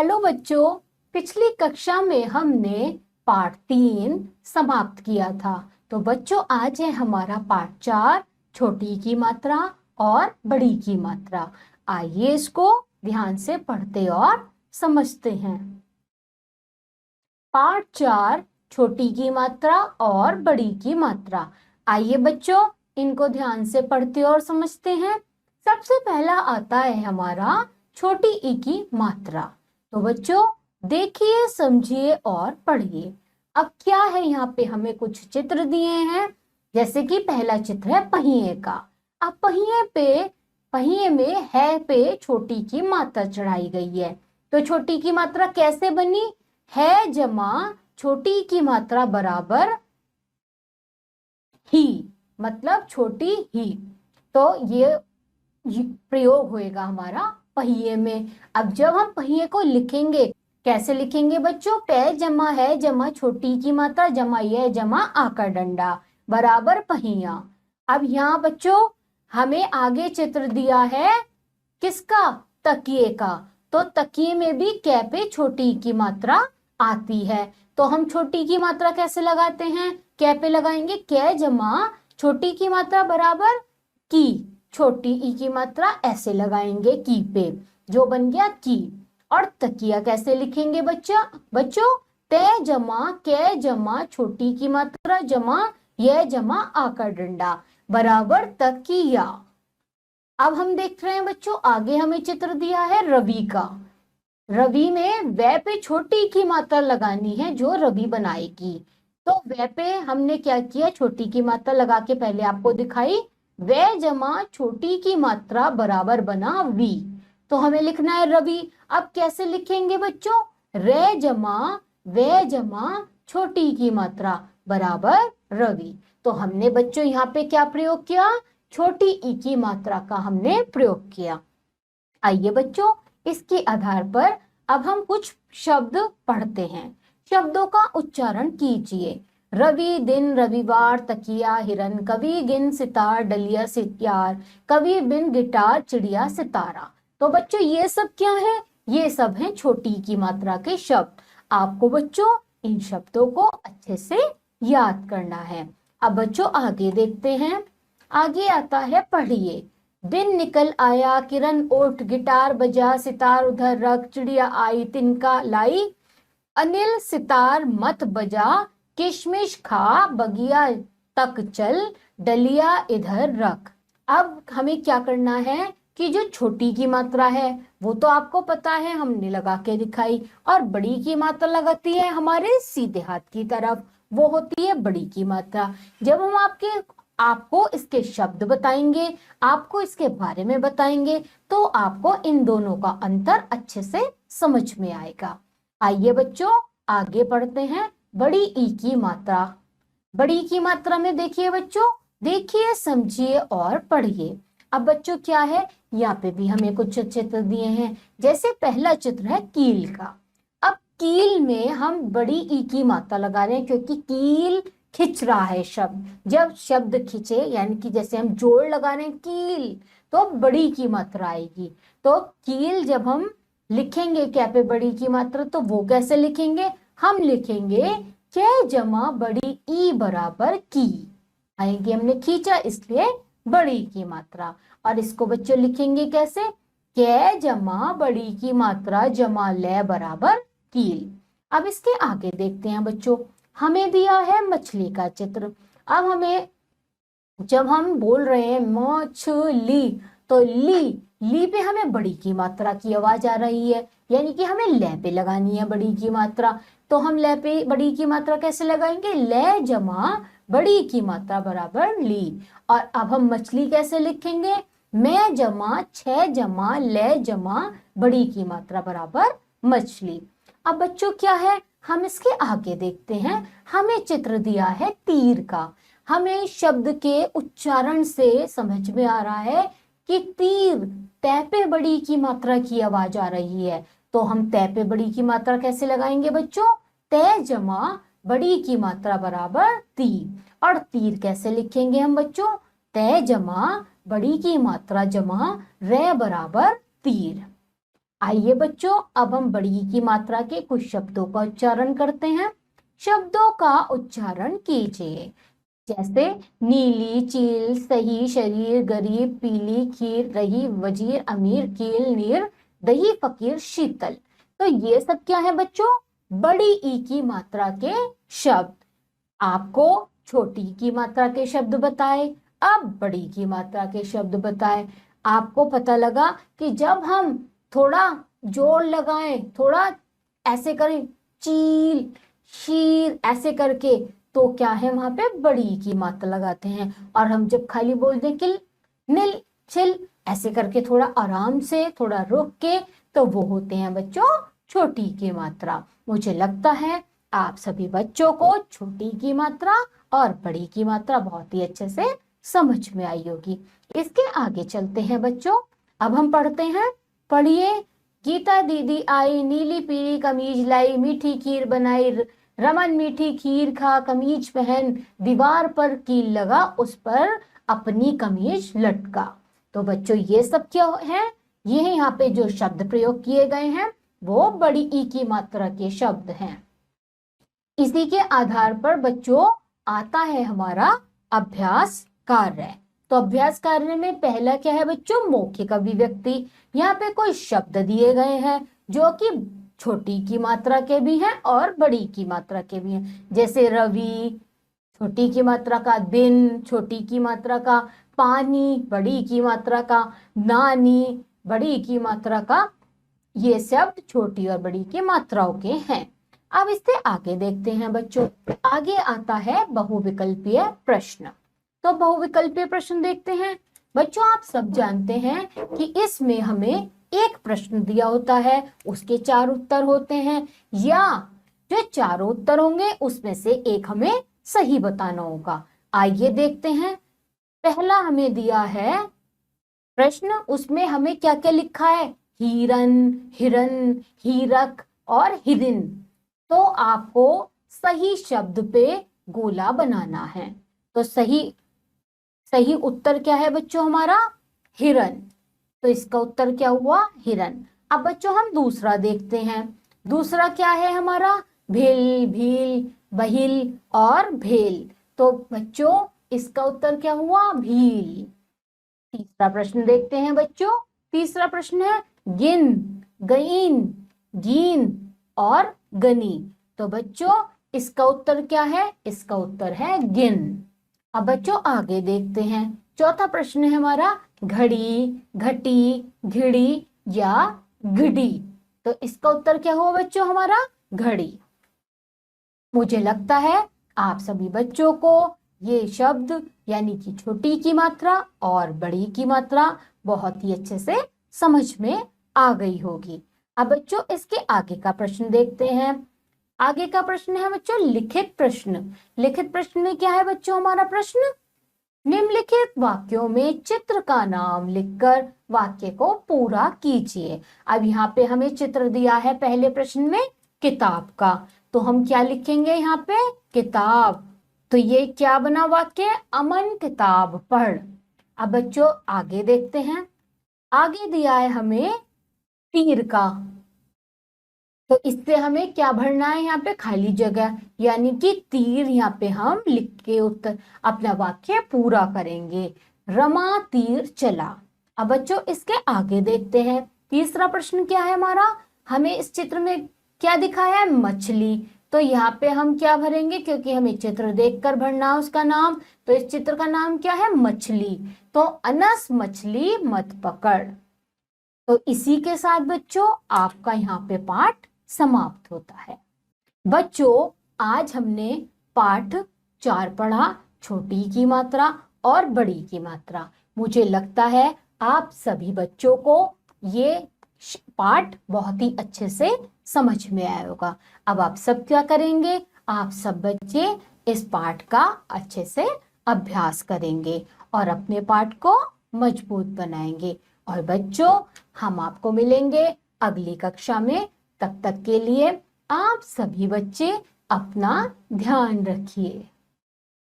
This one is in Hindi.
हेलो बच्चों, पिछली कक्षा में हमने पाठ 3 समाप्त किया था। तो बच्चों आज है हमारा पाठ 4, छोटी की मात्रा और बड़ी की मात्रा। आइए इसको ध्यान से पढ़ते और समझते हैं। पाठ 4, छोटी की मात्रा और बड़ी की मात्रा। आइए बच्चों इनको ध्यान से पढ़ते और समझते हैं। सबसे पहला आता है हमारा छोटी ई की मात्रा। तो बच्चों देखिए, समझिए और पढ़िए। अब क्या है, यहाँ पे हमें कुछ चित्र दिए हैं। जैसे कि पहला चित्र है पहिए का। अब पहिए में है पे छोटी की मात्रा चढ़ाई गई है। तो छोटी की मात्रा कैसे बनी? है जमा छोटी की मात्रा बराबर ही, मतलब छोटी ही। तो ये प्रयोग होएगा हमारा पहिए में। अब जब हम पहिए को लिखेंगे, कैसे लिखेंगे बच्चों? पे जमा है जमा छोटी की मात्रा जमा ये जमा आका डंडा बराबर पहिया। अब यहाँ बच्चों हमें आगे चित्र दिया है किसका? तकिए का। तो तकिए में भी कै पे छोटी की मात्रा आती है। तो हम छोटी की मात्रा कैसे लगाते हैं? कै पे लगाएंगे, कै जमा छोटी की मात्रा बराबर की। छोटी ई की मात्रा ऐसे लगाएंगे की पे, जो बन गया की। और तकिया कैसे लिखेंगे बच्चों? ते जमा कै जमा छोटी की मात्रा जमा ये जमा आका डंडा बराबर तकिया। अब हम देख रहे हैं बच्चों, आगे हमें चित्र दिया है रवि का। रवि में वह पे छोटी की मात्रा लगानी है जो रवि बनाएगी। तो वह पे हमने क्या किया? छोटी की मात्रा लगा के पहले आपको दिखाई। वह जमा छोटी की मात्रा बराबर बना वी। तो हमें लिखना है रवि। अब कैसे लिखेंगे बच्चों? रे जमा वे जमा छोटी की मात्रा बराबर रवि। तो हमने बच्चों यहाँ पे क्या प्रयोग किया? छोटी ई की मात्रा का हमने प्रयोग किया। आइए बच्चों इसके आधार पर अब हम कुछ शब्द पढ़ते हैं। शब्दों का उच्चारण कीजिए। रवि दिन रविवार तकिया हिरन कवि गिन सितार डलिया सितार कवि बिन गिटार चिड़िया सितारा। तो बच्चों ये सब क्या है? ये सब हैं छोटी की मात्रा के शब्द। आपको बच्चों इन शब्दों को अच्छे से याद करना है। अब बच्चों आगे देखते हैं। आगे आता है पढ़िए। दिन निकल आया किरण उठ गिटार बजा सितार उधर रख चिड़िया आई तिनका लाई अनिल सितार मत बजा किशमिश खा बगिया तक चल डलिया इधर रख। अब हमें क्या करना है कि जो छोटी की मात्रा है वो तो आपको पता है, हमने लगा के दिखाई। और बड़ी की मात्रा लगाती है हमारे सीधे हाथ की तरफ, वो होती है बड़ी की मात्रा। जब हम आपको इसके शब्द बताएंगे, आपको इसके बारे में बताएंगे, तो आपको इन दोनों का अंतर अच्छे से समझ में आएगा। आइए बच्चों आगे पढ़ते हैं। बड़ी ई की मात्रा। बड़ी की मात्रा में देखिए बच्चों, देखिए समझिए और पढ़िए। अब बच्चों क्या है, यहाँ पे भी हमें कुछ चित्र दिए हैं। जैसे पहला चित्र है कील का। अब कील में हम बड़ी ई की मात्रा लगा रहे हैं क्योंकि कील खिंच रहा है शब्द। जब शब्द खिंचे यानी कि जैसे हम जोड़ लगा रहे हैं कील, तो बड़ी की मात्रा आएगी। तो कील जब हम लिखेंगे क्या पे बड़ी की मात्रा, तो वो कैसे लिखेंगे? हम लिखेंगे कै जमा बड़ी ई बराबर की। आएंगे, हमने खींचा इसलिए बड़ी की मात्रा। और इसको बच्चों लिखेंगे कैसे? कै जमा बड़ी की मात्रा जमा ले बराबर कील। अब इसके आगे देखते हैं बच्चों। हमें दिया है मछली का चित्र। अब हमें जब हम बोल रहे हैं मछली, तो ली पे हमें बड़ी की मात्रा की आवाज आ रही है, यानी कि हमें ले पे लगानी है बड़ी की मात्रा। तो हम ले पे बड़ी की मात्रा कैसे लगाएंगे? ले जमा बड़ी की मात्रा बराबर ली। और अब हम मछली कैसे लिखेंगे? मैं जमा छह जमा ले जमा बड़ी की मात्रा बराबर मछली। अब बच्चों क्या है, हम इसके आगे देखते हैं। हमें चित्र दिया है तीर का। हमें शब्द के उच्चारण से समझ में आ रहा है कि तीर तै पे बड़ी की मात्रा की आवाज आ रही है। तो हम तै पे बड़ी की मात्रा कैसे लगाएंगे बच्चों? तै जमा बड़ी की मात्रा बराबर तीर। और तीर कैसे लिखेंगे हम बच्चों? तै जमा बड़ी की मात्रा जमा रे बराबर तीर। आइए बच्चों, अब हम बड़ी की मात्रा के कुछ शब्दों का उच्चारण करते हैं। शब्दों का उच्चारण कीजिए। जैसे नीली, चील, सही, शरीर, गरीब, पीली, खीर, रही, वजीर, अमीर, कील, नीर, दही, फकीर, शीतल। तो ये सब क्या है बच्चों? बड़ी ई की मात्रा के शब्द। आपको छोटी की मात्रा के शब्द बताए, अब बड़ी की मात्रा के शब्द बताए। आपको पता लगा कि जब हम थोड़ा जोर लगाएं, थोड़ा ऐसे करें, चील, शीर, ऐसे करके, तो क्या है वहां पे बड़ी की मात्रा लगाते हैं। और हम जब खाली बोल दें किल, नील, छिल, ऐसे करके थोड़ा आराम से, थोड़ा रुक के, तो वो होते हैं बच्चों छोटी की मात्रा। मुझे लगता है आप सभी बच्चों को छोटी की मात्रा और बड़ी की मात्रा बहुत ही अच्छे से समझ में आई होगी। इसके आगे चलते हैं बच्चों। अब हम पढ़ते हैं। पढ़िए। गीता दीदी आई, नीली पीली कमीज लाई, मीठी खीर बनाई, रमन मीठी खीर खा, कमीज पहन, दीवार पर कील लगा, उस पर अपनी कमीज लटका। तो बच्चों ये सब क्या है? ये यहाँ पे जो शब्द प्रयोग किए गए हैं वो बड़ी ई की मात्रा के शब्द हैं। इसी के आधार पर बच्चों आता है हमारा अभ्यास कार्य। तो अभ्यास कार्य में पहला क्या है बच्चों? मौखिक अभिव्यक्ति। यहाँ पे कोई शब्द दिए गए हैं जो कि छोटी की मात्रा के भी हैं और बड़ी की मात्रा के भी हैं। जैसे रवि, छोटी की मात्रा का, दिन, छोटी की मात्रा का, पानी, बड़ी की मात्रा का, नानी, बड़ी की मात्रा का। ये शब्द छोटी और बड़ी की मात्राओं के हैं। अब इससे आगे देखते हैं बच्चों। आगे आता है बहुविकल्पीय प्रश्न। तो बहुविकल्पीय प्रश्न देखते हैं। बच्चों आप सब जानते हैं कि इसमें हमें एक प्रश्न दिया होता है, उसके 4 उत्तर होते हैं, या जो 4 उत्तर होंगे उसमें से एक हमें सही बताना होगा। आइए देखते हैं। पहला हमें दिया है प्रश्न, उसमें हमें क्या क्या लिखा है? हिरन, हिरन, हीरक और हिरिन। तो आपको सही शब्द पे गोला बनाना है। तो सही उत्तर क्या है बच्चों हमारा? हिरन। तो इसका उत्तर क्या हुआ? हिरन। अब बच्चों हम दूसरा देखते हैं। दूसरा क्या है हमारा? भिल, भील, बहिल और भेल। तो बच्चों इसका उत्तर क्या हुआ? भील। तीसरा प्रश्न देखते हैं बच्चों। तीसरा प्रश्न है गिन, गईन, गीन और गनी। तो बच्चों इसका उत्तर क्या है? इसका उत्तर है गिन। अब बच्चों आगे देखते हैं। चौथा प्रश्न है हमारा घड़ी, घटी, घिड़ी या घिड़ी। तो इसका उत्तर क्या हुआ बच्चों हमारा? घड़ी। मुझे लगता है आप सभी बच्चों को ये शब्द यानी कि छोटी की मात्रा और बड़ी की मात्रा बहुत ही अच्छे से समझ में आ गई होगी। अब बच्चों इसके आगे का प्रश्न देखते हैं। आगे का प्रश्न है बच्चों लिखित प्रश्न। लिखित प्रश्न में क्या है बच्चों हमारा प्रश्न? निम्नलिखित वाक्यों में चित्र का नाम लिखकर वाक्य को पूरा कीजिए। अब यहाँ पे हमें चित्र दिया है पहले प्रश्न में किताब का, तो हम क्या लिखेंगे यहाँ पे? किताब। तो ये क्या बना वाक्य? अमन किताब पढ़। अब बच्चों आगे देखते हैं। आगे दिया है हमें तीर का, तो इससे हमें क्या भरना है? यहाँ पे खाली जगह, यानी कि तीर यहाँ पे हम लिख के उत्तर अपना वाक्य पूरा करेंगे। रमा तीर चला। अब बच्चों इसके आगे देखते हैं। तीसरा प्रश्न क्या है हमारा? हमें इस चित्र में क्या दिखाया है? मछली। तो यहाँ पे हम क्या भरेंगे? क्योंकि हमें चित्र देखकर भरना है उसका नाम, तो इस चित्र का नाम क्या है? मछली। तो अनस मछली मत पकड़। तो इसी के साथ बच्चों आपका यहाँ पे पाठ समाप्त होता है। बच्चों आज हमने पाठ 4 पढ़ा, छोटी की मात्रा और बड़ी की मात्रा। मुझे लगता है आप सभी बच्चों को ये पाठ बहुत ही अच्छे से समझ में आया होगा। अब आप सब क्या करेंगे? आप सब बच्चे इस पाठ का अच्छे से अभ्यास करेंगे और अपने पाठ को मजबूत बनाएंगे। और बच्चों हम आपको मिलेंगे अगली कक्षा में। तब तक के लिए आप सभी बच्चे अपना ध्यान रखिए।